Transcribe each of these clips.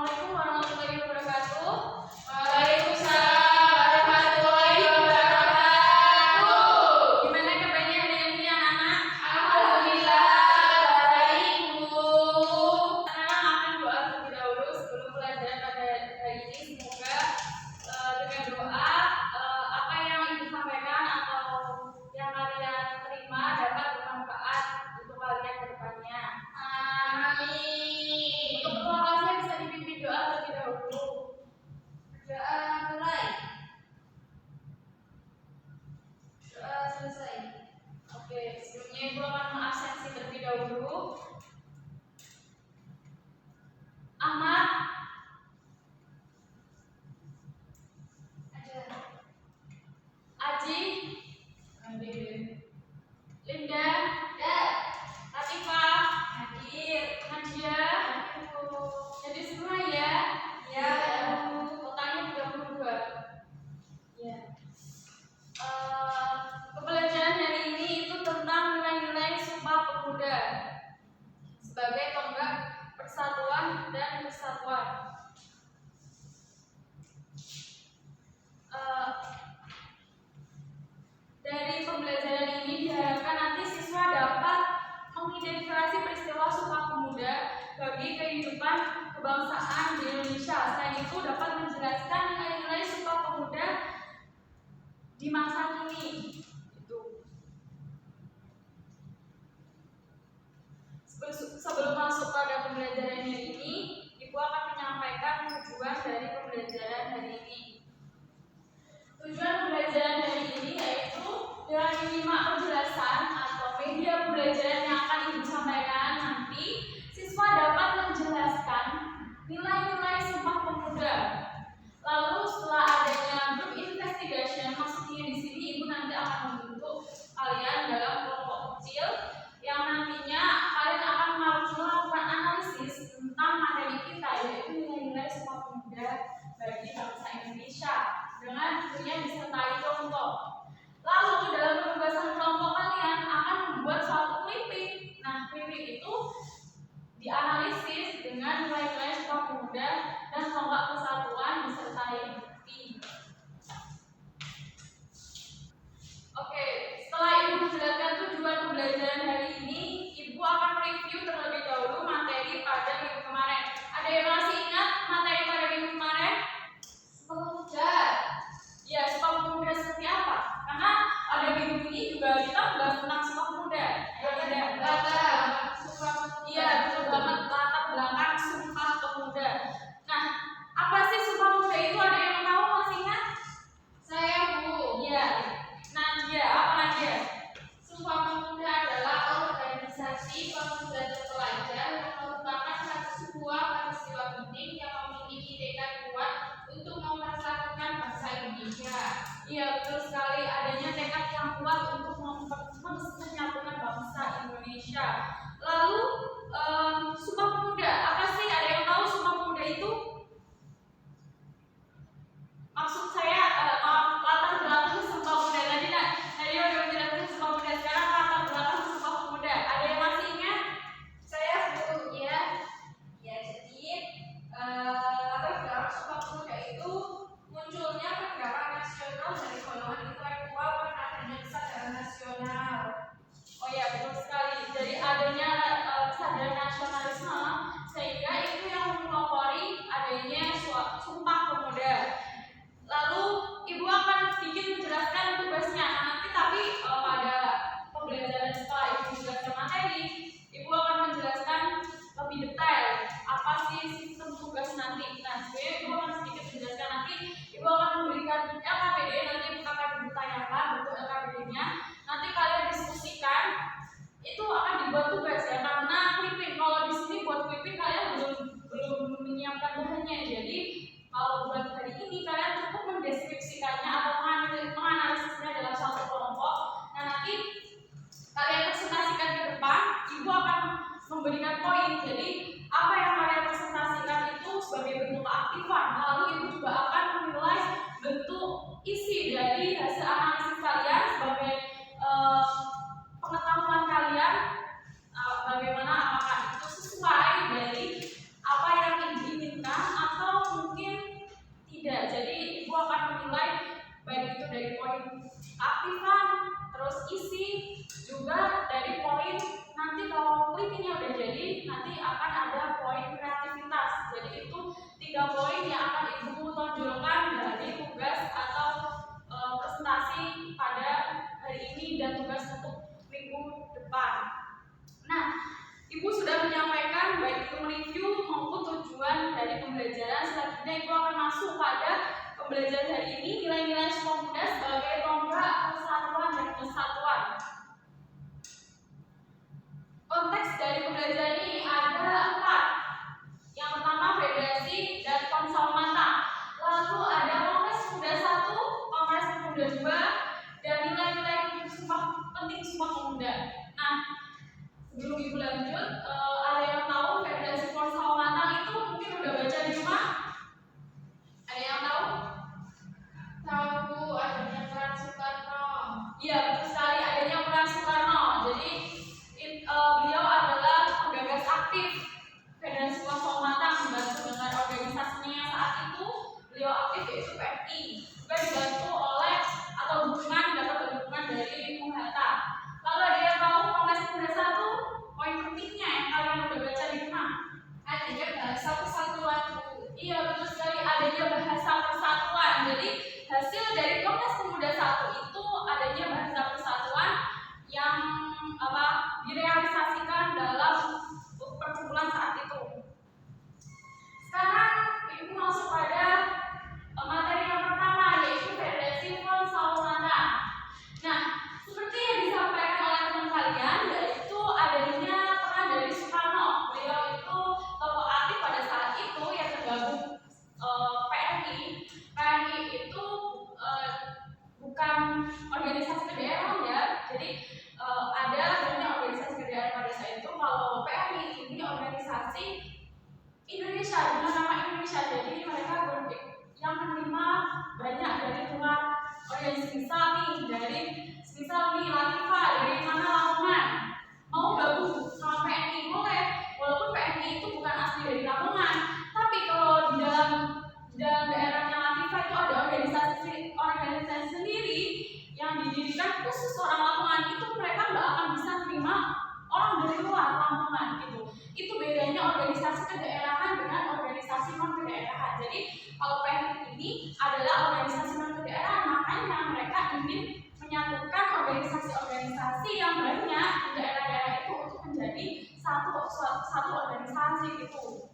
Assalamualaikum warahmatullahi wabarakatuh. Waalaikumsalam warahmatullahi wabarakatuh. Gimana kabarnya hari ini anak-anak? Alhamdulillah baik, Bu. Sekarang akan doa terlebih dahulu sebelum pelajaran pada hari ini. Semoga dengan doa apa yang ibu sampaikan atau yang kalian terima dapat bermanfaat untuk kalian ke depannya. Amin. Untuk ketua kelasnya bisa dipimpin doa terlebih dahulu. Doa mulai. Doa selesai. Oke, sebelumnya ibu akan mengabsensi terlebih dahulu. Ahmad, Ada. Aji, Linda, Ada. Latifah, Hadir. Nadia, Hadir, Bu. jadi semua ya. Ya, Totalnya 32. Ya. Pembelajaran hari ini itu tentang nilai-nilai Sumpah Pemuda sebagai tonggak persatuan dan kesatuan. Dari pembelajaran ini diharapkan nanti siswa dapat mengidentifikasi peristiwa Sumpah Pemuda bagi kehidupan kebangsaan di Indonesia. Selain itu dapat menjelaskan nilai-nilai Sumpah Pemuda di masa kini. Sebelum masuk pada pembelajaran hari ini, Ibu akan menyampaikan tujuan dari pembelajaran hari ini. Tujuan pembelajaran hari ini yaitu dengan menyimak penjelasan atau media pembelajaran yang akan Ibu sampaikan nanti, siswa dapat menjelaskan nilai-nilai Sumpah Pemuda. Lalu setelah adanya group investigation, maksudnya di sini Ibu nanti akan membentuk kalian dalam kelompok kecil yang nantinya kalian akan melakukan analisis tentang materi kita, yaitu nilai-nilai Sumpah Pemuda bagi bangsa Indonesia dengan tentunya disertai contoh. Lalu dalam penugasan kelompok kalian akan membuat suatu clipping. Nah, clipping itu dianalisis dengan nilai-nilai Sumpah Pemuda dan tonggak persatuan disertai bukti. Oke, setelah Ibu menjelaskan tujuan pembelajaran hari ini, Ibu akan review terlebih dahulu materi pada minggu kemarin. Ada yang masih ingat materi pada minggu kemarin? Pemuda. Ya, Sumpah Pemuda seperti apa? Karena pada minggu ini juga kita membahas tentang Sumpah Pemuda. Ayo tidak? Iya, betul banget, latar belakang Sumpah Pemuda. Nah, apa sih Sumpah Pemuda itu? Ada yang tahu, masih ingat? Saya, Bu. Iya. Nadia, apa Nadia? Sumpah Pemuda adalah organisasi pemuda terpelajar yang merupakan sebuah peristiwa penting yang memiliki tekad kuat untuk mempersatukan bangsa Indonesia. Iya, betul sekali. Adanya tekad yang kuat untuk menyatukan bangsa Indonesia. Lalu, Sumpah Pemuda, apa sih? Ada yang tahu Sumpah Pemuda itu? Maksud saya, latar belakang Sumpah Pemuda. Tadi udah menjelaskan Sumpah Pemuda. Sekarang latar belakang Sumpah Pemuda. Ada yang masih ingat? Saya, Bu. Ya, jadi latar belakang Sumpah Pemuda itu munculnya pergerakan nasional dari golongan intelektual karena adanya kesadaran nasional. Oh ya, betul sekali. Dari terus isi juga dari poin. Nanti kalau kuliahnya udah jadi, nanti akan ada poin kreativitas. Jadi itu 3 poin yang akan ibu tonjolkan dari tugas atau presentasi pada hari ini dan tugas untuk minggu depan. Nah, ibu sudah menyampaikan baik itu mereview maupun tujuan dari pembelajaran. Selanjutnya ibu akan masuk pada pembelajaran hari ini, nilai-nilai sekolah muda sebagai tonggak persatuan dan kesatuan. Konteks dari pembelajaran ini ada 4. Yang pertama federasi dan konsol mata. Lalu ada kongres pemuda 1, kongres pemuda 2, dan nilai-nilai penting Sumpah Pemuda. Nah, sebelum ibu lanjut, ada yang tahu federasi konsol mata itu mungkin udah baca di rumah? Ada yang tahu? Tahu Bu, adanya peran Soekarno. Iya, betul sekali, adanya peran Soekarno. Jadi beliau adalah penggagas aktif federasi konsol mata, membantu dengan organisasinya saat itu. Beliau aktif yaitu PMI, juga dibantu oleh atau dapat dukungan dari Bung Hatta. Lalu ada yang tahu kongres pemuda 1 poin pentingnya yang kalian udah baca di rumah? Adanya bahasa persatuan Bu. Iya, betul sekali, adanya bahasa persatuan. Jadi hasil dari kongres pemuda 1 itu adanya bahasa persatuan yang direalisasikan dalam perkumpulan saat itu. Sekarang ibu masuk pada materi yang pertama, yaitu federasi konsol mata. Nah, seperti yang disampaikan oleh teman kalian, yaitu adanya peran dari Soekarno. Beliau itu tokoh aktif pada saat itu yang tergabung PMI. PMI itu bukan organisasi kedaerahan ya, jadi ada banyak organisasi kedaerahan pada saat itu. Kalau PMI ini organisasi Indonesia dengan nama Indonesia, jadi mereka yang menerima banyak dari luar organisasi. Misal nih Latifah dari mana Lamongan mau gabung sama PMI boleh, walaupun PMI itu bukan asli dari Lamongan, tapi kalau di dalam daerahnya Latifah itu ada organisasi sendiri yang didirikan khusus orang Lamongan, itu mereka nggak akan bisa terima orang dari luar Lamongan gitu. Itu bedanya organisasi kedaerahan dengan organisasi non kedaerahan. Jadi kalau PMI ini adalah organisasi non kedaerahan, makanya mereka ingin menyatukan organisasi-organisasi yang banyak di daerah-daerah itu untuk menjadi satu organisasi gitu.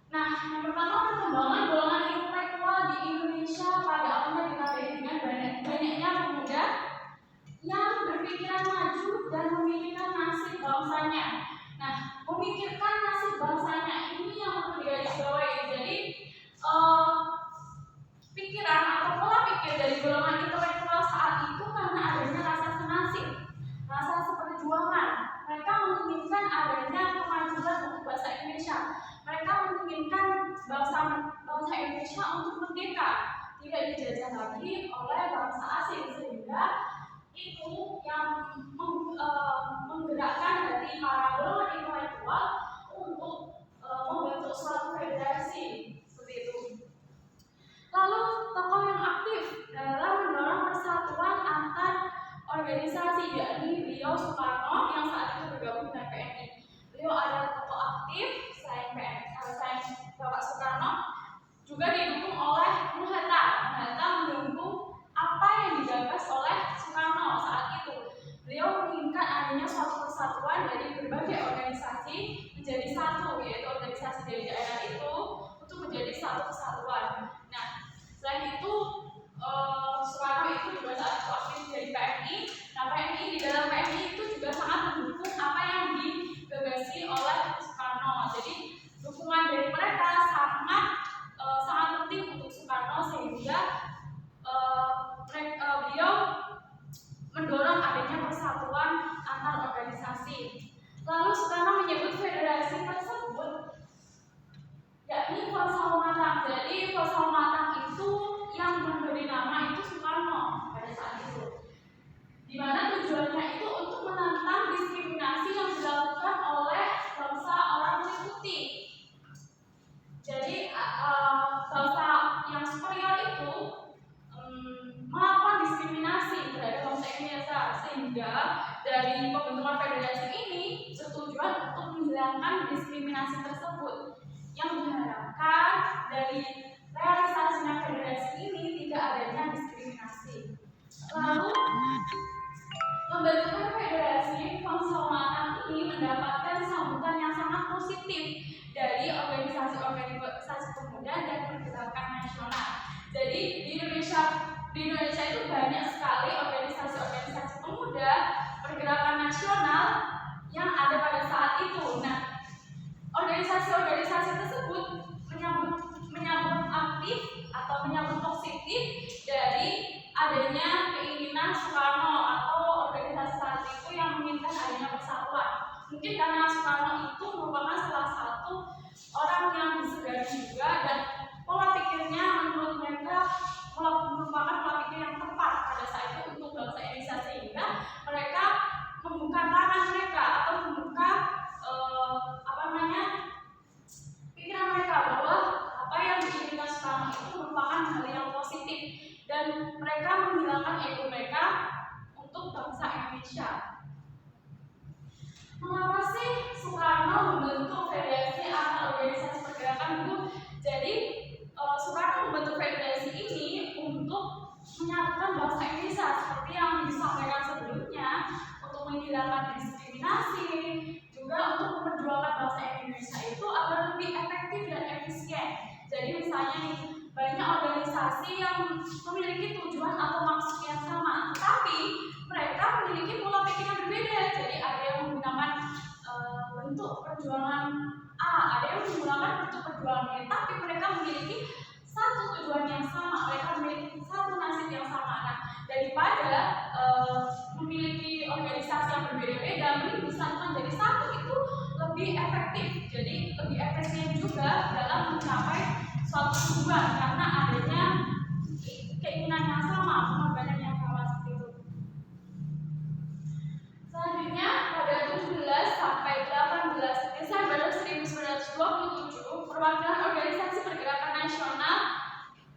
Nah, yang pertama perkembangan golongan intelektual di Indonesia pada awalnya ditandai dengan banyaknya pemuda yang berpikiran maju dan memikirkan nasib bangsanya. Nah, memikirkan nasib bangsanya ini yang perlu digarisbawahi. Jadi pikiran atau pola pikir dari golongan intelektual saat itu karena adanya rasa senasib, rasa seperjuangan. Mereka menginginkan adanya kemajuan untuk bahasa Indonesia. Mereka menginginkan bangsa Indonesia untuk merdeka, tidak dijajah lagi oleh bangsa asing, sehingga itu yang menggerakkan hati para golongan intelektual untuk membentuk suatu federasi seperti itu. Lalu tokoh yang aktif dalam mendorong persatuan antar organisasi, yakni beliau Soekarno yang saat itu bergabung dengan PMI. Beliau adalah tokoh aktif selain Bapak Soekarno, juga didukung oleh Bung Hatta. Bung Hatta mendukung apa yang digagas oleh Soekarno saat itu. Beliau menginginkan adanya suatu persatuan dari berbagai organisasi menjadi satu, yaitu organisasi dari daerah itu untuk menjadi satu kesatuan. Nah, selain itu Soekarno itu juga saat itu aktif dari PMI. Nah, PMI di dalam PMI itu juga sangat mendukung apa yang digagasi oleh Soekarno. Jadi dukungan dari mereka sangat penting untuk Soekarno, sehingga beliau mendorong adanya persatuan antar organisasi. Lalu Soekarno menyebut federasi tersebut yakni Konsol Matang. Jadi Konsol Matang itu yang memberi nama itu Soekarno pada saat itu, di mana tujuannya itu untuk menantang diskriminasi yang dilakukan oleh bangsa orang kulit putih. Jadi bangsa yang superior itu melakukan dari pembentukan federasi ini bertujuan untuk menghilangkan diskriminasi tersebut, yang diharapkan dari realisasinya federasi ini tidak adanya diskriminasi. Lalu pembentukan federasi Konsularan ini mendapatkan sambutan yang sangat positif dari organisasi-organisasi pemuda dan pergerakan nasional. Jadi di Indonesia itu banyak sekali organisasi-organisasi pemuda pergerakan nasional yang ada pada saat itu. Nah, organisasi-organisasi tersebut menyambut aktif atau menyambut positif dari adanya keinginan Soekarno atau organisasi saat itu yang menginginkan adanya persatuan. Mungkin karena Soekarno itu merupakan salah satu orang yang disegani juga, dan pola pikirnya menurut mereka merupakan pola pikir yang tepat pada saat itu untuk bangsa Indonesia, sehingga mereka membuka tangan mereka atau membuka pikiran mereka bahwa apa yang diinginkan Soekarno itu merupakan hal yang positif, dan mereka menghilangkan ego mereka untuk bangsa Indonesia. Mengapa sih Soekarno membentuk federasi antar organisasi pergerakan itu? Jadi Soekarno membentuk federasi ini untuk menyatukan bangsa Indonesia seperti yang disampaikan sebelumnya, untuk menghilangkan diskriminasi, juga untuk memperjuangkan bangsa Indonesia itu agar lebih efektif dan efisien. Jadi misalnya nih, banyak organisasi yang memiliki tujuan atau maksud yang sama, tetapi mereka memiliki pola pikir yang berbeda. Jadi ada yang menggunakan bentuk perjuangan A, ada yang menggunakan bentuk perjuangan B, tapi mereka memiliki satu tujuan yang sama, mereka memiliki satu nasib yang sama. Nah, daripada memiliki organisasi yang berbeda-beda, mending disatukan jadi satu, itu lebih efektif, jadi lebih efisien juga dalam mencapai suatu tujuan karena adanya keinginan yang sama, pengorbanan yang sama seperti itu. Selanjutnya pada 17 sampai 18 Desember 1927, perwakilan organisasi pergerakan nasional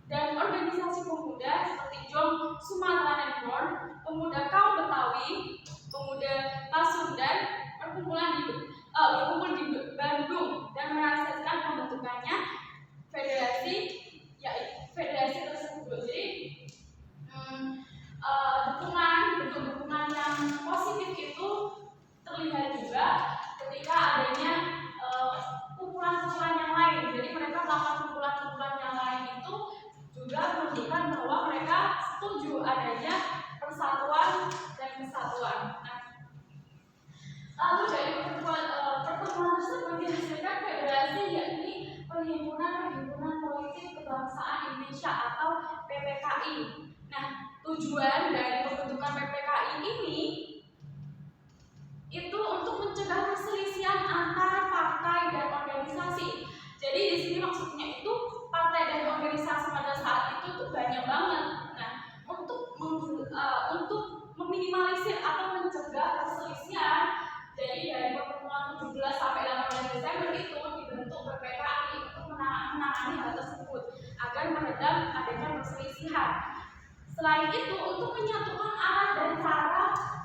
dan organisasi pemuda seperti Jom Sumatera Network, Pemuda Kaum Betawi, Pemuda Pasundan berkumpul di Bandung dan merealisasikan pembentukannya federasi tersebut. Jadi bentuk dukungan yang positif itu terlihat juga ketika adanya kumpulan-kumpulan yang lain. Jadi mereka melakukan kumpulan-kumpulan yang lain itu juga menunjukkan bahwa mereka setuju adanya persatuan dan kesatuan. Nah, lalu dari pertemuan tersebut dihasilkan federasi, yakni Perhimpunan Politik Kebangsaan Indonesia atau PPKI. Nah, tujuan dari pembentukan PPKI ini itu untuk mencegah perselisihan antara partai dan organisasi. Jadi di sini maksudnya itu partai dan organisasi pada saat itu tuh banyak banget. Nah, untuk meminimalisir atau mencegah perselisihan, jadi dari pertemuan 17 sampai 18 Desember itu dibentuk PPKI untuk menangani hal tersebut agar meredam adanya perselisihan. Selain itu, untuk menyatukan arah dan cara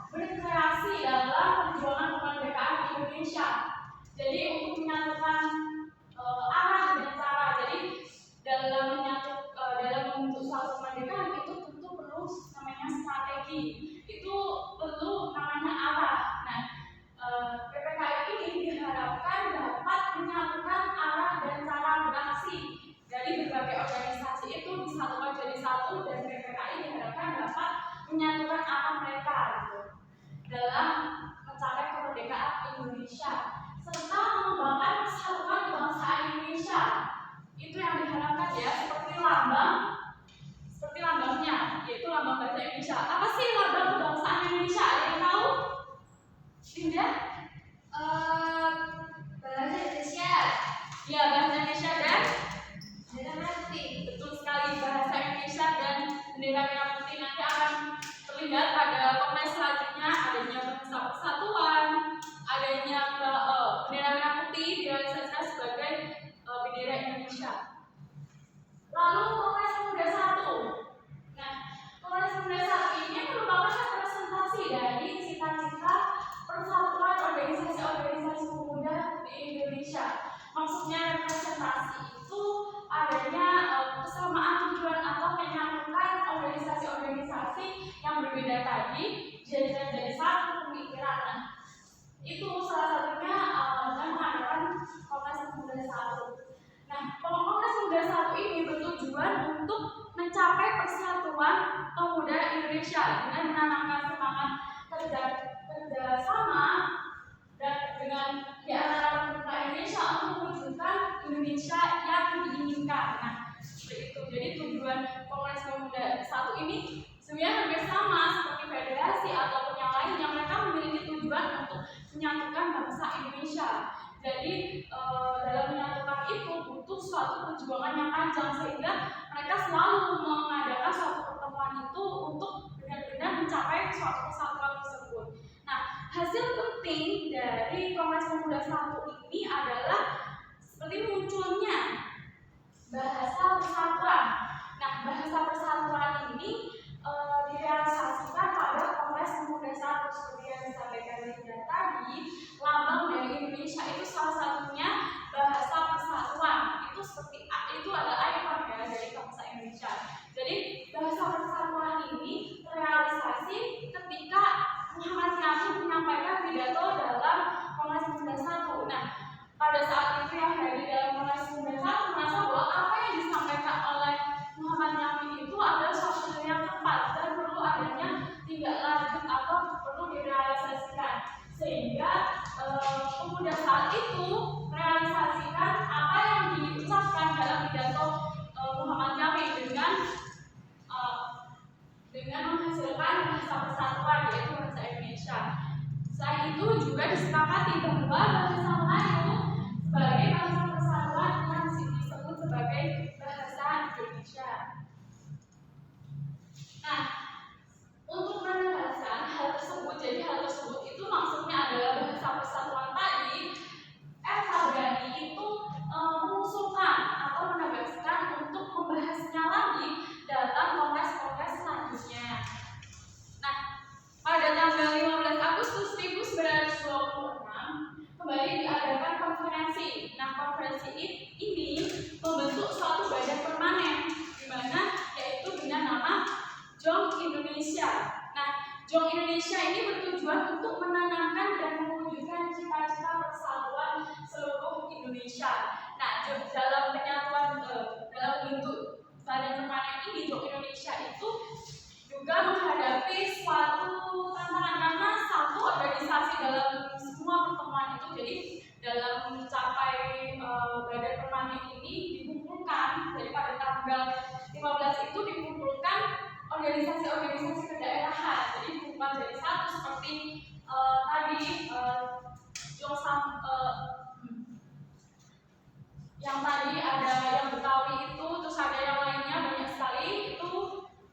berkreasi dalam perjuangan kemerdekaan Indonesia. Jadi untuk menyatukan arah dan cara, jadi dalam membentuk suatu kemerdekaan itu tentu perlu namanya strategi, itu perlu namanya arah. Nah, PPKI ini diharapkan dapat menyatukan arah dan cara beraksi dari berbagai organisasi itu disatukan jadi satu, dan PPKI diharapkan dapat menyatukan arah mereka gitu, dalam mencapai kemerdekaan Indonesia serta mengembangkan persatuan kebangsaan Indonesia. Itu yang diharapkan ya, seperti lambangnya, yaitu lambang bahasa Indonesia. Apa sih lambang kebangsaan Indonesia? Ada yang tahu? Tidak? Bahasa Indonesia. Ya, bahasa Indonesia dan Bendera merah putih. betul sekali, bahasa Indonesia dan bendera merah putih nanti akan terlihat pada kongres selanjutnya. Adanya bahasa persatuan, adanya bendera merah putih direalisasikan sebagai bendera Indonesia. Lalu Kongres Pemuda 1. Nah, Kongres Pemuda 1 ini merupakan representasi dari cita-cita persatuan organisasi-organisasi pemuda di Indonesia. Maksudnya representasi itu adanya kesamaan tujuan atau menyatukan organisasi-organisasi yang berbeda tadi jadi satu pemikiran. Nah, itu salah satunya dengan mengadakan Kongres Pemuda 1. Nah, Kongres Pemuda 1 ini bertujuan untuk mencapai persatuan pemuda Indonesia dengan menanamkan semangat kerjasama dan dengan di antara pemuda Indonesia untuk mewujudkan Indonesia yang diinginkan. Nah, seperti itu. Jadi tujuan Kongres Pemuda 1 ini sebenarnya hampir sama seperti federasi ataupun yang lain yang mereka memiliki tujuan untuk menyatukan bangsa Indonesia. Jadi dalam menyatukan itu butuh suatu perjuangan yang panjang sehingga mereka selalu mengadakan suatu pertemuan itu untuk benar-benar mencapai suatu kesatuan tersebut. Nah, hasil penting dari Kongres Pemuda 1 ini adalah seperti munculnya bahasa persatuan. Nah, bahasa persatuan ini direalisasikan pada Kongres Pemuda 1 seperti yang disampaikan Linda tadi. Lambang dari Indonesia itu salah satunya bahasa persatuan. Itu seperti itu adalah ikon ya dari bangsa Indonesia. Jadi bahasa persatuan ini terrealisasi ketika Muhammad Yamin menyampaikan pidato dalam Kongres Pemuda 1. Nah, pada saat itu yang hadir dalam Kongres Pemuda 1 merasa bahwa apa yang disampaikan oleh Muhammad Yamin itu adalah sesuatu yang tepat dan perlu adanya tindak lanjut atau perlu direalisasikan, sehingga pemuda saat itu merealisasikan apa yang diucapkan dalam pidato Muhammad Yamin dengan menghasilkan bahasa persatuan yaitu bahasa Indonesia. Selain itu juga disepakati bahwa bahasa Melayu sebagai bahasa persatuan yang disebut sebagai bahasa Indonesia. Nah, untuk menegaskan hal tersebut, jadi hal tersebut itu maksudnya adalah bahasa persatuan tadi. Fabrani itu mengusulkan atau menegaskan untuk membahasnya lagi dalam kongres-kongres selanjutnya. Nah, pada tanggal 15 Agustus 1926 kembali diadakan konferensi. Nah, konferensi ini membentuk suatu badan permanen di mana yaitu dengan nama JONG Indonesia. Nah, JONG Indonesia ini bertujuan untuk menanamkan dan mewujudkan cita-cita persatuan seluruh Indonesia. Nah, dalam penyatuan dalam bentuk badan permanen ini, JONG Indonesia itu juga menghadapi suatu tantangan karena satu organisasi dalam semua pertemuan itu. Jadi dalam mencapai badan permanen ini dikumpulkan, jadi pada tanggal 15 itu dikumpulkan organisasi-organisasi kedaerahan. Jadi bukan jadi satu seperti tadi yang tadi ada yang Betawi itu, terus ada yang lainnya banyak sekali itu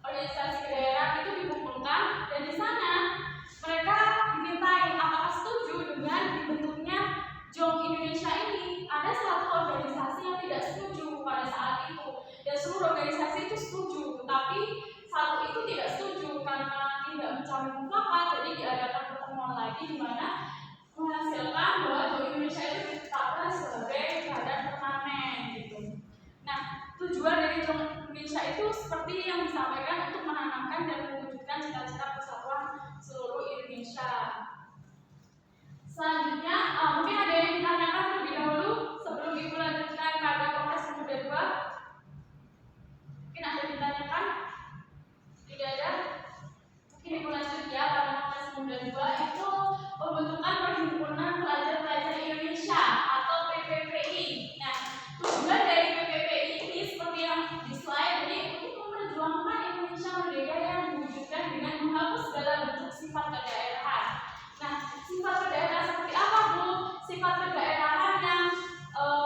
organisasi kedaerahan itu dikumpulkan dan di sana mereka dimintai apakah setuju dengan dibentuknya JONG Indonesia ini. Ada satu organisasi yang tidak setuju pada saat itu dan seluruh organisasi itu setuju, tapi satu itu tidak setuju karena tidak mencapai mufakat. Jadi diadakan pertemuan lagi di mana menghasilkan bahwa JONG Indonesia itu ditetapkan sebagai badan permanen gitu. Nah, tujuan dari JONG Indonesia itu seperti yang disampaikan untuk menanamkan dan mewujudkan cita-cita persatuan seluruh Indonesia. Selanjutnya, mungkin ada yang ditanyakan terlebih dahulu sebelum Ibu lanjutkan pada Kongres Pemuda 2. Mungkin ada yang ditanyakan? Tidak ada? Mungkin Ibu lanjut ya pada Kongres Pemuda 2 itu pembentukan Perhimpunan Pelajar-Pelajar Indonesia atau PPPI. Nah, tujuan dari PPPI ini seperti yang di slide ini untuk memperjuangkan Indonesia merdeka yang diwujudkan dengan menghapus segala bentuk sifat kedaerahan. Nah, sifat kedaerahan seperti apa, Bu? Sifat kedaerahan yang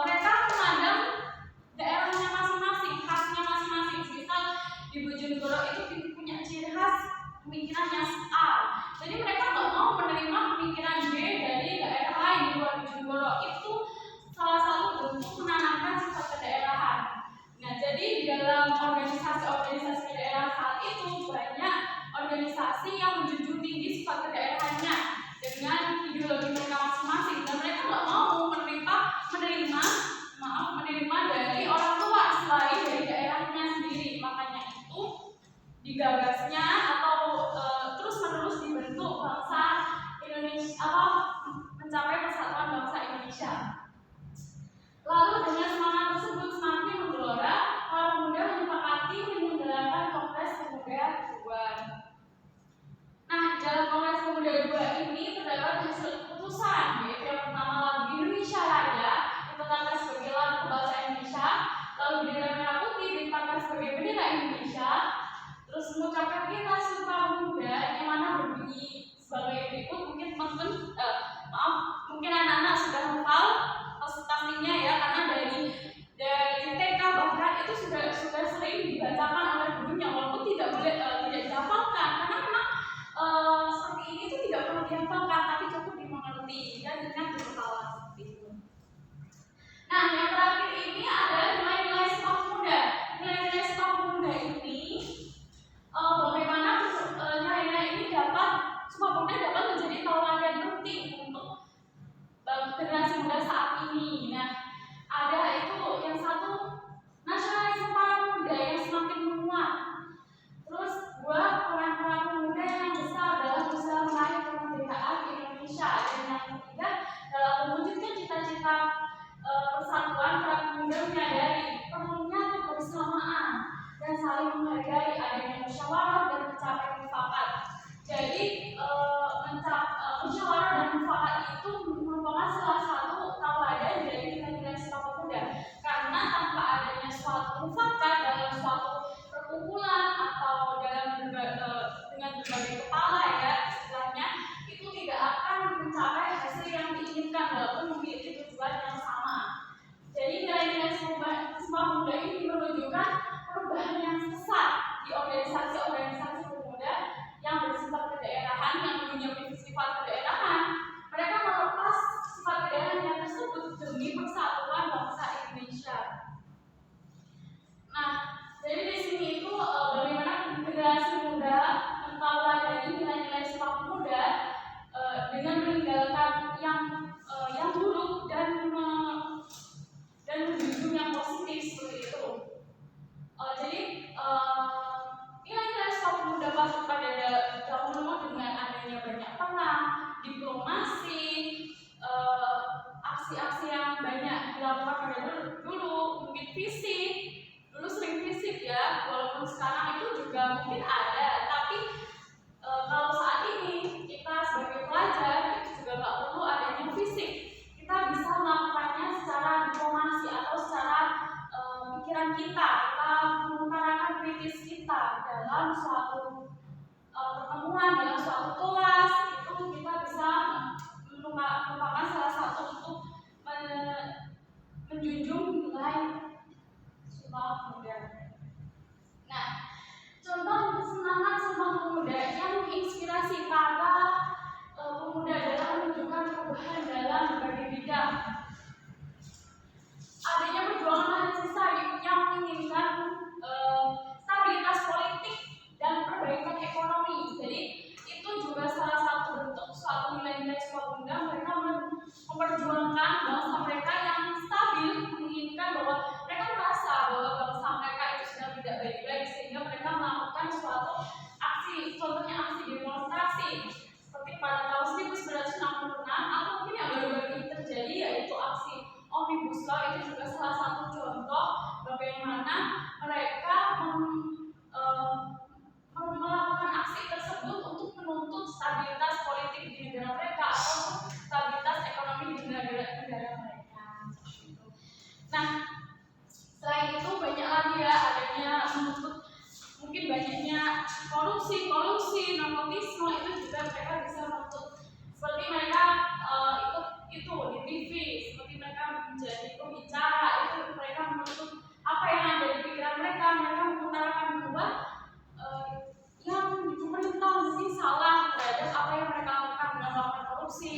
mereka memandang daerahnya masing-masing, khasnya masing-masing. Misal di Bojonegoro itu punya ciri khas pemikirannya A. Jadi mereka nggak mau menerima pemikiran B dari daerah lain di luar Bojonegoro. Itu salah satu bentuk menanamkan sifat kedaerahan. Nah, jadi di dalam organisasi-organisasi kedaerahan saat itu banyak organisasi yang menjunjung tinggi sifat kedaerahannya. dengan ideologi mereka masing-masing dan mereka nggak mau menerima dari orang tua selain dari daerahnya sendiri. Makanya itu digagasnya atau terus-menerus dibentuk bangsa Indonesia mencapai persatuan bangsa Indonesia. Lalu dengan semangat tersebut semakin menggelora, para pemuda menyepakati menyelenggarakan Kongres Pemuda II. Nah, dalam Kongres Pemuda II ini terdapat hasil keputusan, yaitu yang pertama lagu Indonesia Raya ditetapkan sebagai lagu bahasa Indonesia, lalu bendera merah putih ditetapkan sebagai bendera Indonesia, terus mengucapkan kita Sumpah Pemuda yang mana berbunyi sebagai berikut. Mungkin mungkin anak-anak sudah hafal pastinya ya, karena dari TK bahkan itu sudah sering dibacakan oleh gurunya, walaupun tidak dihafalkan karena memang seperti ini itu tidak perlu dihafalkan tapi cukup dimengerti dan ingat di kepala seperti itu. Nah, yang terakhir ini adalah nilai-nilai Sumpah Pemuda. Nilai-nilai Sumpah Pemuda ini bagaimana nilai-nilai ini Sumpah Pemuda dapat menjadi tauladan penting untuk generasi muda saat ini. Nah, ada itu yang satu, nasionalisme para pemuda yang semakin menguat. Terus dua, peran-peran pemuda yang besar dalam usaha meraih kemerdekaan Indonesia. Dan yang ketiga, dalam mewujudkan cita-cita persatuan, para pemuda menyadari perlunya kebersamaan dan saling menghargai, adanya musyawarah dan mencapai mufakat. Jadi musyawarah dan mufakat itu merupakan salah satu tauladan dari nilai-nilai Sumpah Pemuda, karena tanpa adanya suatu mufakat dalam suatu perkumpulan atau dengan berbagai kepala ya istilahnya, itu tidak akan mencapai hasil yang diinginkan walaupun memiliki tujuan yang sama. Jadi nilai-nilai Sumpah Pemuda ini menunjukkan perubahan yang besar di organisasi-organisasi pemuda yang bersifat kedaerahan, yang memiliki sifat kedaerahan. Mereka melepas sifat kedaerahan tersebut demi persatuan bangsa Indonesia. Nah, jadi di sini itu bagaimana generasi muda mentauladani nilai-nilai Sumpah Pemuda dengan meninggalkan yang buruk dan menjunjung yang positif seperti itu. Jadi nilai-nilai Sumpah Pemuda masuk pada dahulu dengan adanya banyak perang, diplomasi, aksi-aksi yang banyak dilakukan pada dulu, mungkin fisik, dulu sering fisik ya, walaupun sekarang itu juga mungkin ada, tapi kalau saat ini kita sebagai pelajar itu juga nggak perlu adanya fisik, kita bisa melakukannya secara diplomasi atau secara pikiran kita mengutarakan kritis kita dalam suatu pertemuan, dalam suatu kelas, itu kita bisa merupakan salah satu untuk menjunjung nilai Sumpah Pemuda. Nah, contoh semangat Sumpah Pemuda yang menginspirasi para pemuda dalam menunjukkan perubahan dalam berbagai bidang. Adanya perjuangan mahasiswa yang menginginkan stabilitas politik dan perbaikan ekonomi. Jadi itu juga salah satu bentuk suatu nilai-nilai Sumpah Pemuda. Mereka memperjuangkan bangsa mereka yang stabil, menginginkan bahwa mereka merasa bahwa bangsa mereka itu sudah tidak baik-baik, sehingga mereka melakukan suatu aksi, contohnya aksi demonstrasi seperti pada tahun 1966 atau mungkin yang baru-baru ini terjadi, yaitu aksi Omnibus Law. Itu juga salah satu contoh bagaimana mereka melakukan aksi tersebut untuk menuntut stabilitas politik di negara mereka atau stabilitas ekonomi di negara mereka. Nah, selain itu banyak lagi ya, adanya menuntut mungkin banyaknya korupsi, nepotisme, itu juga mereka bisa menuntut. Seperti mereka itu di TV, seperti mereka menjadi pembicara, itu mereka menuntut apa yang ada di pikiran mereka mengutarakan bahwa yang pemerintah mesti salah terhadap apa yang mereka lakukan dengan melakukan korupsi,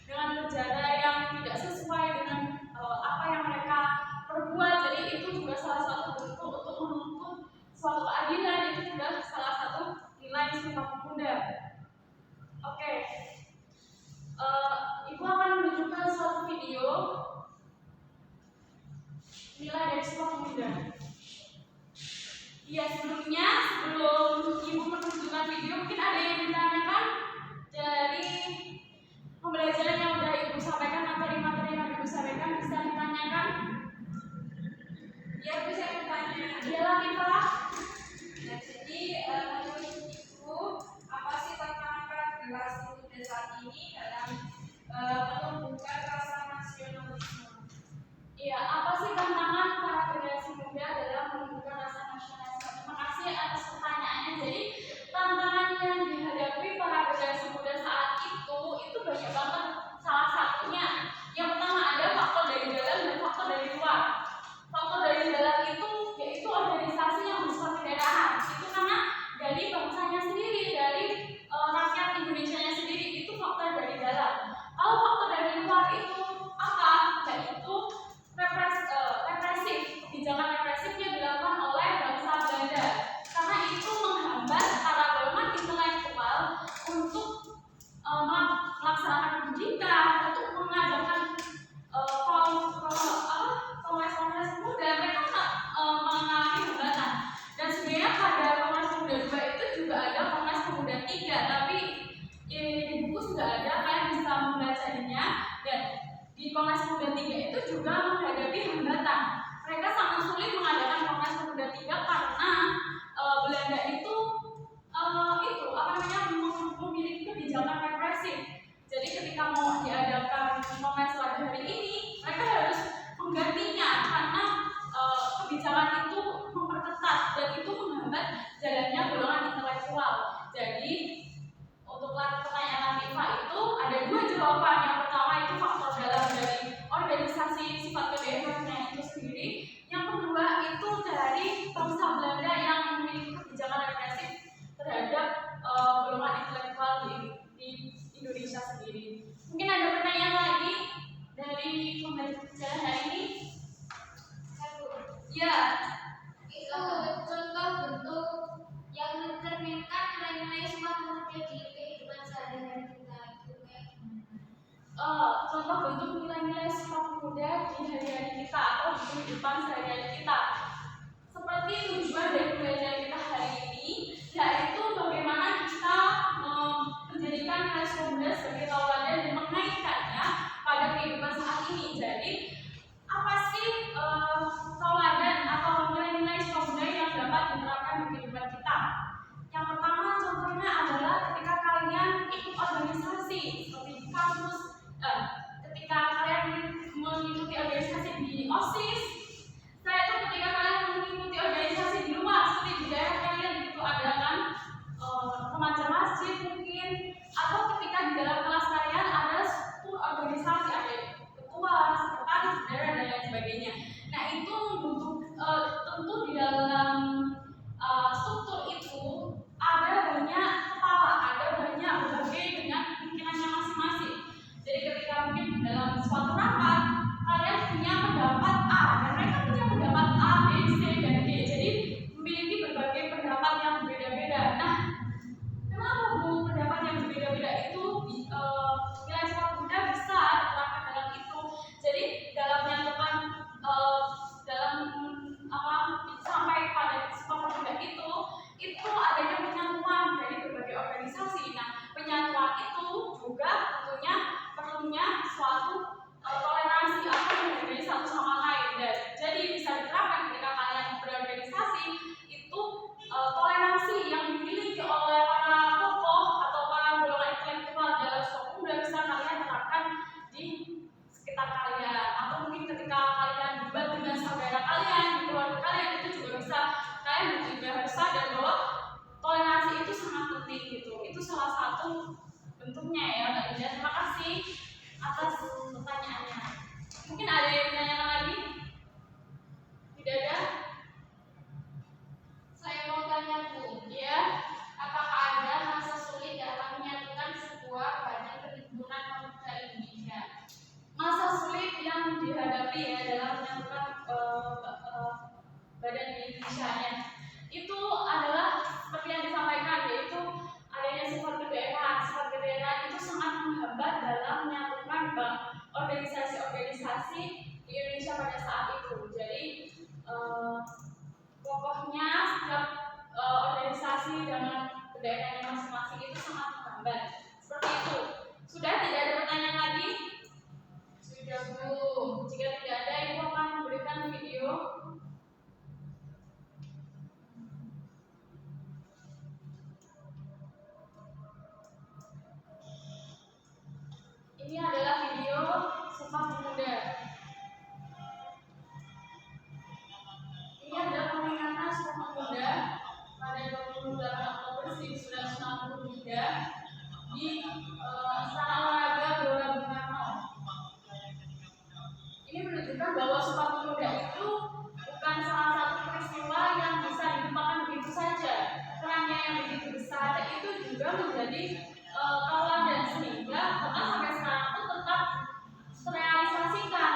dengan penjara yang tidak sesuai dengan apa yang mereka perbuat. Jadi itu juga salah satu bentuk untuk menuntut suatu keadilan, itu juga salah satu nilai Sumpah Pemuda. Oke. Ibu akan menunjukkan suatu video nilai dari sebuah pemuda. Ya, sebelum Ibu menunjukkan video, mungkin ada yang ditanyakan dari pembelajaran yang sudah Ibu sampaikan, materi-materi yang Ibu sampaikan, bisa ditanyakan? Ya, bisa bertanya. Ya, Latifah. Nah, jadi menurut Ibu, apa sih tantangan para generasi muda saat ini dalam menumbuhkan rasa nasionalisme? Iya, apa sih tantangan para generasi muda dalam menumbuhkan rasa nasionalisme? Terima kasih atas pertanyaannya. Jadi, tantangan yang dihadapi para generasi muda saat itu banyak banget. Salah satunya, yang pertama ada faktor dari dalam dan faktor dari luar. Faktor dari dalam itu yaitu organisasi yang bersifat kedaerahan. Itu karena dari bangsanya sendiri, dari rakyat Indonesia sendiri, itu faktor dari dalam. Kalau faktor dari luar itu apa? Yaitu represif, kebijakan represif yang dilakukan oleh bangsa Belanda, karena itu menghambat para golongan intelektual untuk melaksanakan pendidikan, untuk mengadakan kongres muda. Mereka mengalami hambatan. Dan sebenarnya pada Kongres Pemuda 2 itu juga ada Kongres Pemuda 3, tapi di buku sudah ada, kalian bisa membacanya. Dan di Kongres Pemuda 3 itu juga menghadapi hambatan. Mereka sangat sulit mengadakan Kongres Pemuda 3 karena Belanda itu memiliki kebijakan represif. Jadi ketika mau diadakan kongres pada hari ini, mereka harus menggantinya karena kebijakan itu memperketat dan itu menghambat jalannya golongan intelektual. Jadi untuk pertanyaan Latifah itu ada dua jawaban. Yang pertama itu faktor dalam dari organisasi sifat kedaerahan itu sendiri. Yang kedua itu dari bangsa Belanda yang memiliki kebijakan represif terhadap golongan intelektual di Indonesia sendiri. Mungkin ada pertanyaan lagi dari pembelajaran hari ini? Ya. Itu contoh bentuk yang mencerminkan nilai-nilai Sumpah Pemuda di kehidupan sehari-hari kita itu kayak gimana? Contoh bentuk nilai-nilai Sumpah Pemuda di hari-hari kita atau di kehidupan sehari-hari kita. Seperti tujuan dari pembelajaran kita hari ini, yaitu bagaimana kita menjadikan nilai Sumpah Pemuda sebagai tauladan dan mengaitkannya pada kehidupan saat ini. Jadi, apa sih tauladan atau nilai-nilai Sumpah Pemuda yang dapat diterapkan di kehidupan kita? Yang pertama contohnya adalah ketika kalian ikut organisasi seperti di kampus, ketika kalian mengikuti organisasi di OSIS, ketika kalian mengikuti organisasi di luar seperti di daerah organisasi-organisasi di Indonesia pada saat itu. Jadi pokoknya setiap organisasi dengan kedaerahannya masing-masing itu sangat menghambat. Seperti itu. Sudah tidak ada pertanyaan lagi? Sudah, Bu. Jika tidak ada, Ibu akan memberikan video. Ini adalah video Sumpah Pemuda. Ini adalah peringatan Sumpah Pemuda pada 28 Oktober 1963 di Istana Olahraga Gelora Bung Karno. Ini menunjukkan bahwa Sumpah Pemuda itu bukan salah satu peristiwa yang bisa dilupakan begitu saja. Perannya yang begitu besar itu juga menjadi tauladan sehingga bahkan sampai sekarang pun tetap terrealisasikan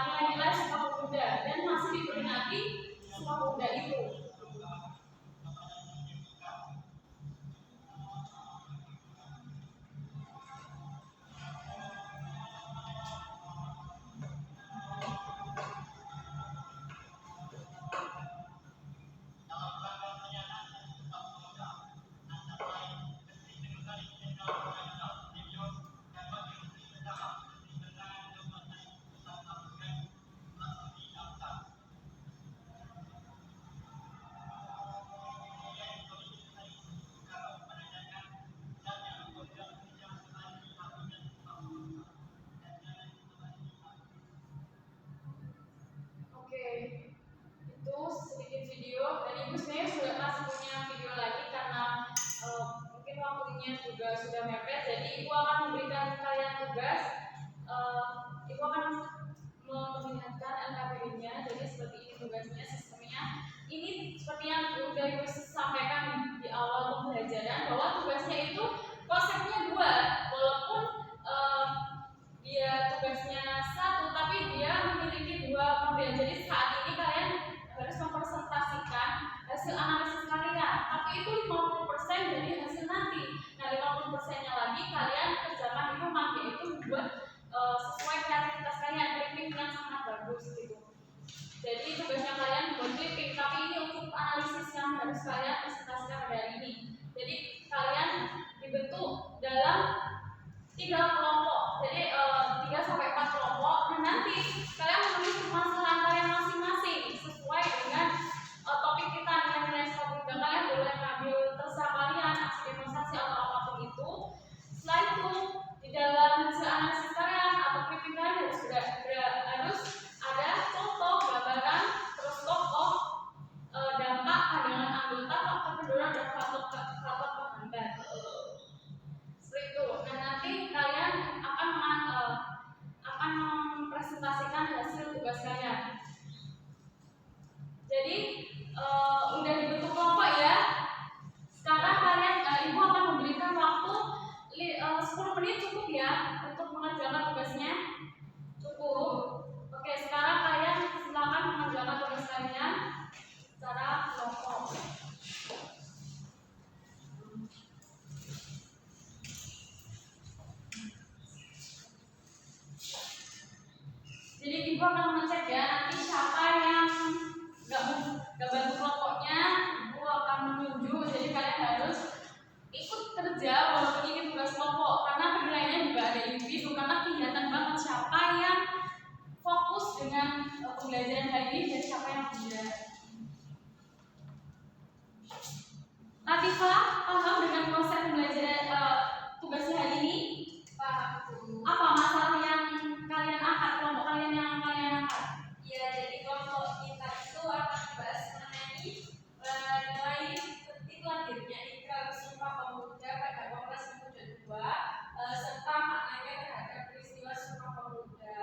nilai-nilai Sumpah Pemuda dan masih diperingati Sumpah Pemuda itu. Itu sedikit video dan Ibu sebenarnya sudah masih punya video lagi karena mungkin waktunya juga sudah mepet, jadi Ibu akan memberikan kalian tugas. Ibu akan memperlihatkan LKPD-nya, jadi seperti ini tugasnya, sistemnya. Ini seperti yang sudah Ibu sampaikan di awal pembelajaran bahwa tugasnya itu konsepnya dua, walaupun dia tugasnya satu tapi dia memiliki dua model. Jadi saat ini kalian harus mempresentasikan hasil analisis kalian, tapi itu 50% dari hasil nanti. Nah 50%-nya lagi kalian kerjakan di rumah, yaitu membuat sesuai kreativitas kalian, clipping yang sangat bagus gitu. Jadi tugasnya kalian buat clipping, tapi ini untuk analisis yang harus kalian presentasikan pada hari ini. Jadi kalian dibentuk dalam 3 kelompok, jadi 3-4 kelompok, dan nanti kalian menulis permasalahan kalian masing-masing sesuai dengan topik kita, nilai-nilai stop. Kalian boleh ngambil terserah kalian, aksi demonstrasi atau apapun itu. Setelah itu di dalam hasil analisis kalian atau clipping kalian harus ada contoh gambaran, terus tokoh, dampak, pandangan anggota, faktor pendorong dan faktor penghambat. Seperti itu. Nah nanti kalian akan mempresentasikan hasil tugas kalian. Jadi udah dibentuk kelompok ya. Sekarang kalian Ibu akan memberikan waktu 10 menit cukup ya untuk mengerjakan tugasnya. Cukup. Oke, sekarang kalian silakan mengerjakan tugas kalian secara kelompok. Jadi Ibu akan mengecek ya, nanti siapa yang nggak bantu kelompoknya, Ibu akan menunjuk. Jadi kalian harus ikut kerja walaupun ini tugas kelompok, karena penilaiannya juga ada di video, karena kelihatan banget siapa yang fokus dengan pembelajaran hari ini dan siapa yang tidak. Latifah, paham dengan proses pembelajaran tugasnya hari ini? Paham. Apa masalah yang kalian angkat, kelompok kalian yang kalian angkat? Ya, jadi kelompok kita itu akan membahas mengenai nilai itu hadirnya Ikrar Sumpah Pemuda pada Kongres Pemuda II serta maknanya terhadap peristiwa Sumpah Pemuda.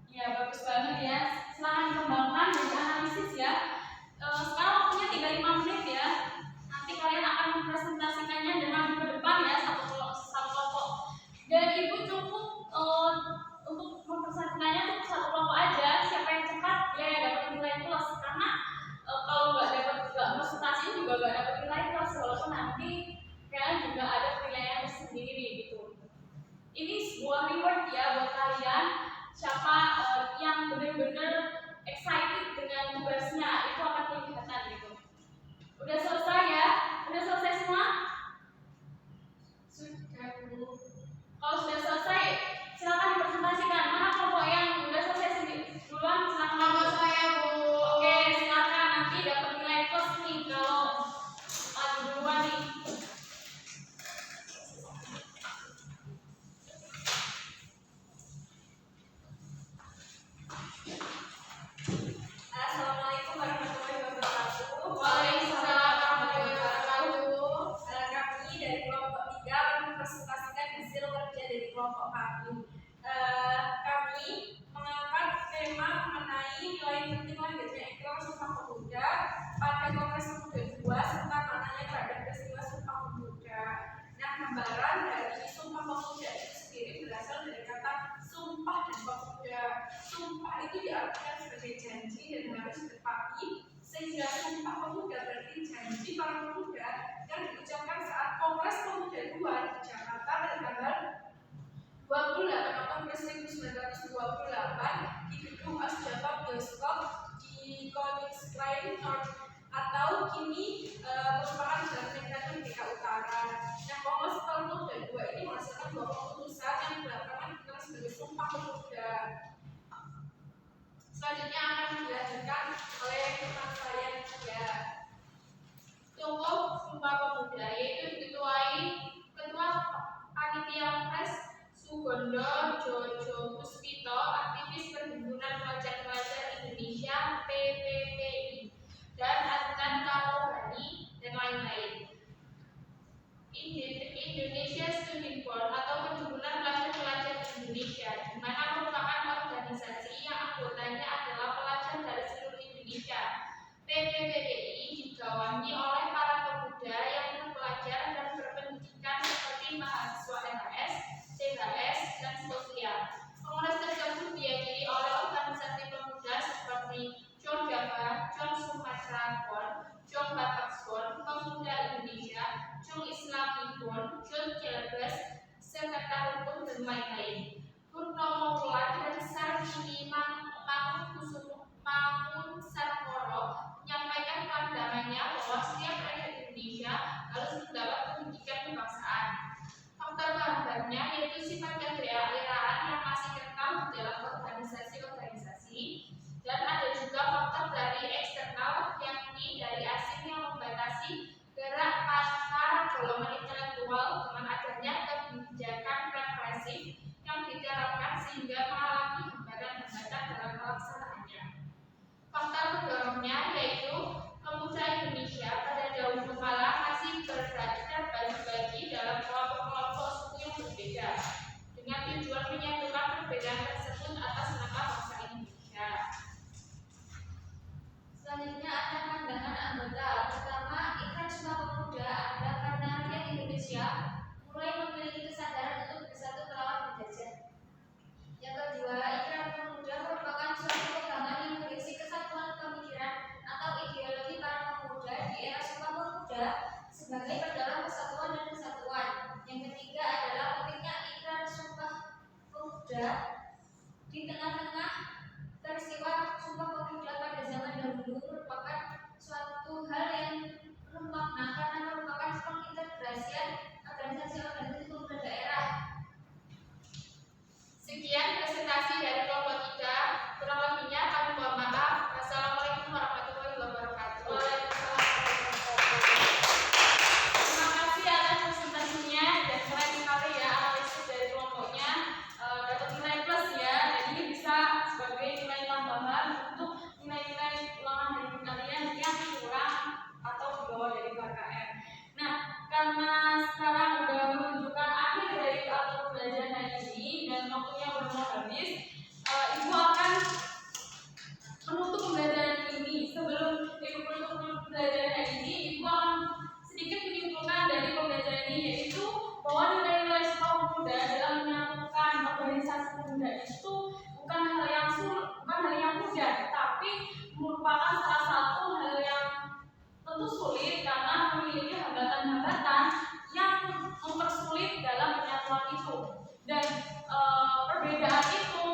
Ya, bagus banget ya. Silahkan dikembangkan dan dianalisis ya. Sekarang waktunya tinggal 5 menit ya. Nanti kalian akan mempresentasikannya dengan ke depan ya, satu kelompok. Dan Ibu cukup untuk mempresentasikannya cukup satu kelompok aja. Siapa yang cepat dia yang dapat nilai plus, karena kalau nggak presentasi juga nggak dapat nilai plus, walaupun nanti kalian juga ada penilaian sendiri gitu. Ini sebuah reward ya buat kalian. siapa yang benar-benar excited dengan tugasnya, itu akan kelihatan gitu. Udah selesai ya? Udah selesai semua? Sudah, Bu. Kalau sudah selesai, silakan dipresentasikan. Mana kelompok yang udah selesai duluan? Silakan. Kelompok saya, Bu. Oke, silakan, nanti dapat nilai plus nih kalau maju duluan nih. Assalamualaikum warahmatullahi wabarakatuh. Waalaikumsalam warahmatullahi wabarakatuh. Kami dari kelompok 3 mempresentasikan hasil kerja dari kelompok kami. Kami mengangkat tema mengenai nilai penting lahirnya Ikrar Sumpah Pemuda pada Kongres Pemuda 2 serta maknanya terhadap peristiwa Sumpah Pemuda. Nah, gambaran dari Sumpah Pemuda itu sendiri berasal dari kata sumpah dan pemuda. Sumpah itu diartikan sebagai janji dan harus ditepati, sehingga Sumpah Pemuda berarti janji para pemuda yang diucapkan saat Kongres Pemuda 2 di Jakarta pada tanggal 28 Oktober 1928 di gedung Asjaba Bioskop di Koningsplein North atau kini merupakan Jalan Medan Merdeka Utara. Nah, Kongres Pemuda 2 ini menghasilkan 2 keputusan yang belakangan dikenal sebagai Sumpah Pemuda. Selanjutnya akan dilanjutkan oleh teman saya juga. Untuk Sumpah Pemuda yaitu diketuai Ketua Panitia Kongres Sugondo Jojo Puspito, aktivis Perhimpunan Pelajar-Pelajar Indonesia PPPI, dan Adnan Kalobani dan lain-lain. Indonesia Student Board atau Perhimpunan Pelajar-Pelajar Indonesia, di mana merupakan organisasi yang anggotanya adalah pelajar dari seluruh Indonesia. PPPI digawangi oleh para pemuda yang terpelajar dan berpendidikan seperti mahasiswa MHS, CHS, dan seterusnya. Kongres tersebut dihadiri oleh organisasi pemuda seperti John Java, John Sumatra Pon, John Batak Pon, Pemuda Indonesia, John Islami Pon, John Kilebes, Sekretariat Hukum, dan lain-lain. Purnomo Wulan dan Sarjini Mangun Sarkoro menyampaikan pandangannya bahwa setiap rakyat Indonesia harus mendapat pendidikan kebangsaan. Faktor bahannya yaitu sifat kedaerahan yang masih kental di dalam organisasi-organisasi, dan ada juga faktor dari eksternal yakni dari asing yang membatasi gerak para golongan intelektual dengan adanya kebijakan represif yang diterapkan sehingga mengalami hambatan-hambatan dalam pelaksanaannya. Faktor pendorongnya yaitu pemuda Indonesia pada dahulu kala masih terbagi-bagi dalam kelompok-kelompok suku yang berbeda dengan tujuan menyatukan perbedaan tersebut atas nama bangsa Indonesia. Selanjutnya ada pandangan anggota. Pertama, Ikrar Sumpah Pemuda adalah karena rakyat Indonesia mulai memiliki kesadaran untuk bersatu melawan penjajah. Yang kedua, Ikrar Pemuda merupakan suatu pegangan yang berisi kesatuan pemikiran atau ideologi para pemuda di era Sumpah Pemuda sebagai pendorong persatuan dan kesatuan. Yang ketiga adalah pentingnya Ikrar Sumpah Pemuda di tengah-tengah peristiwa Sumpah Pemuda pada zaman dahulu merupakan suatu hal yang penuh makna karena merupakan pengintegrasian organisasi-organisasi pemuda daerah. Sekian presentasi dari kelompok 3. Kurang lebihnya kami mohon maaf. Wassalamualaikum warahmatullahi wabarakatuh. Terima kasih atas presentasinya dan keren sekali ya analisis dari kelompoknya, dapat nilai plus ya, dan ini bisa sebagai nilai tambahan untuk nilai-nilai ulangan dari kalian yang kurang atau di bawah dari KKM. Nah, karena sekarang udah menunjukkan akhir dari alur pembelajaran hari ini dan waktunya udah mau habis, Ibu akan menutup pembelajaran ini. Sebelum Ibu menutup pembelajaran hari ini, Ibu akan sedikit menyimpulkan dari pembelajaran ini, yaitu bahwa nilai-nilai Sumpah Pemuda dalam menyatukan organisasi pemuda itu bukan hal yang mudah, tapi merupakan salah satu hal yang tentu sulit karena memiliki hambatan-hambatan yang mempersulit dalam penyatuan itu. Dan perbedaan itu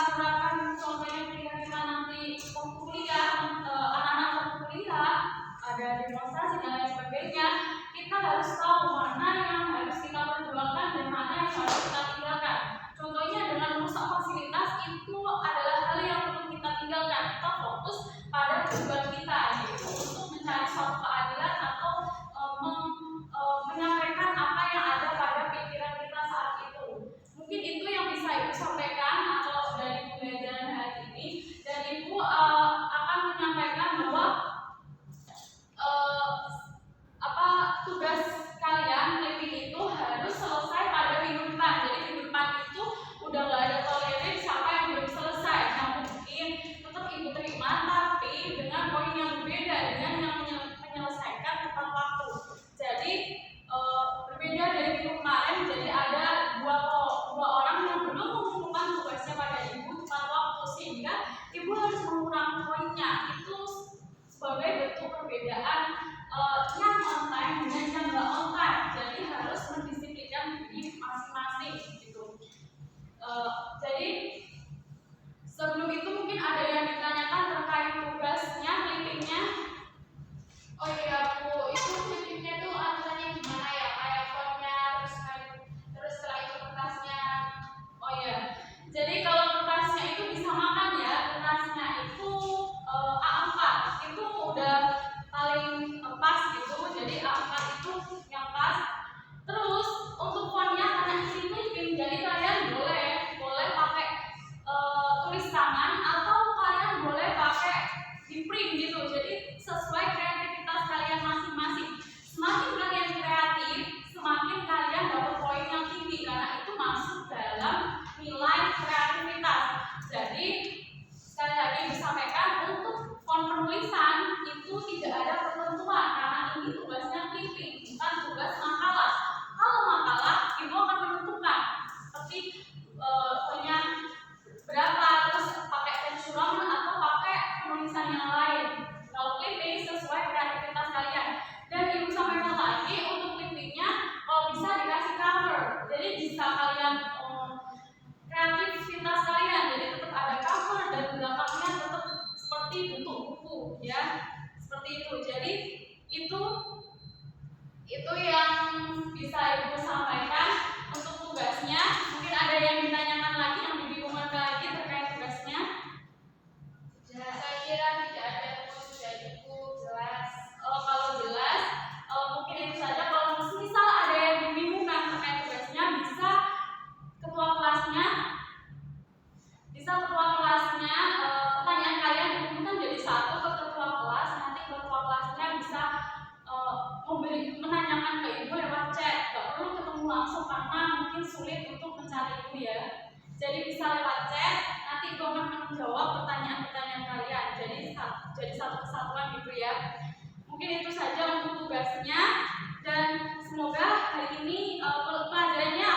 peraturan contohnya kira-kira nanti waktu kuliah, anak-anak waktu kuliah ada demonstrasi dan lain sebagainya, kita harus tahu mana yang harus kita perjuangkan dan mana yang harus kita tinggalkan. Contohnya dengan merusak fasilitas itu adalah hal yang perlu kita tinggalkan. Kita fokus pada tujuan kita, yaitu untuk mencari suatu keadilan atau menyampaikan apa yang ada pada pikiran kita saat itu. Mungkin itu yang bisa Ibu sampaikan atau dari pembelajaran hari ini, dan Ibu akan menyampaikan bahwa tugas kalian living itu harus selesai pada minggu depan. Jadi minggu depan itu udah nggak ada tolerir siapa yang belum selesai. Nah, mungkin tetap Ibu terima, tapi dengan poin yang berbeda, dengan yang menyelesaikan tepat waktu. Jadi berbeda dari minggu kemarin. Jadi ada dua orang yang belum mengumpulkan tugasnya pada Ibu tepat waktu, sehingga Ibu harus mengurangi poinnya. Itu sebagai bentuk perbedaan yang on time dengan yang nggak on time. Jadi harus mendisiplinkan diri masing-masing gitu. Jadi sebelum itu mungkin ada yang ditanyakan terkait tugasnya, clippingnya. Oh iya Bu, itu clippingnya tuh aturannya gimana ya? Kayak fontnya, terus setelah itu kertasnya. Oh iya, jadi kalau kertasnya itu bisa makan ya. Kertasnya itu A4 itu udah paling pas gitu. Jadi A4 itu yang pas. Terus untuk fontnya karena ini clipping, jadi kalian boleh pakai tulis tangan atau kalian boleh pakai di print gitu. Jadi sesuai kreativitas kalian masing-masing. Semakin kalian kreatif, semakin kalian dapat poin yang tinggi karena itu masuk dalam nilai kreativitas. Jadi sekali lagi disampaikan, untuk font penulisan itu tidak ada ketentuan karena ini tugasnya clipping, bukan tugas makalah. Kalau makalah Ibu akan menentukan seperti fontnya berapa, terus pakai pensuron atau pakai penulisan yang lain. Kalau clipping sesuai kreativitas kalian. Dan Ibu sampaikan lagi, untuk clippingnya kalau bisa dikasih cover. Jadi jika kalian kreativitas kalian, jadi tetap ada cover dan belakangnya tetap seperti bentuk buku ya, seperti itu. Jadi itu yang bisa Ibu sampaikan untuk tugasnya. Mungkin ada yang ditanyakan lagi, yang dibingungkan lagi terkait tugasnya. Saya kira tidak ada Bu, sudah cukup jelas. Kalau jelas, mungkin itu saja. Kalau misal ada yang dibingungkan terkait tugasnya, bisa ketua kelasnya pertanyaan kalian dikumpulkan jadi satu ke ketua kelas. Nanti ketua kelasnya bisa menanyakan ke Ibu lewat chat. Gak perlu ketemu langsung karena mungkin sulit untuk mencari Ibu ya. Jadi bisa lewat chat, nanti Ibu akan menjawab pertanyaan-pertanyaan kalian. Jadi satu kesatuan gitu ya. Mungkin itu saja untuk tugasnya, dan semoga hari ini pelajarannya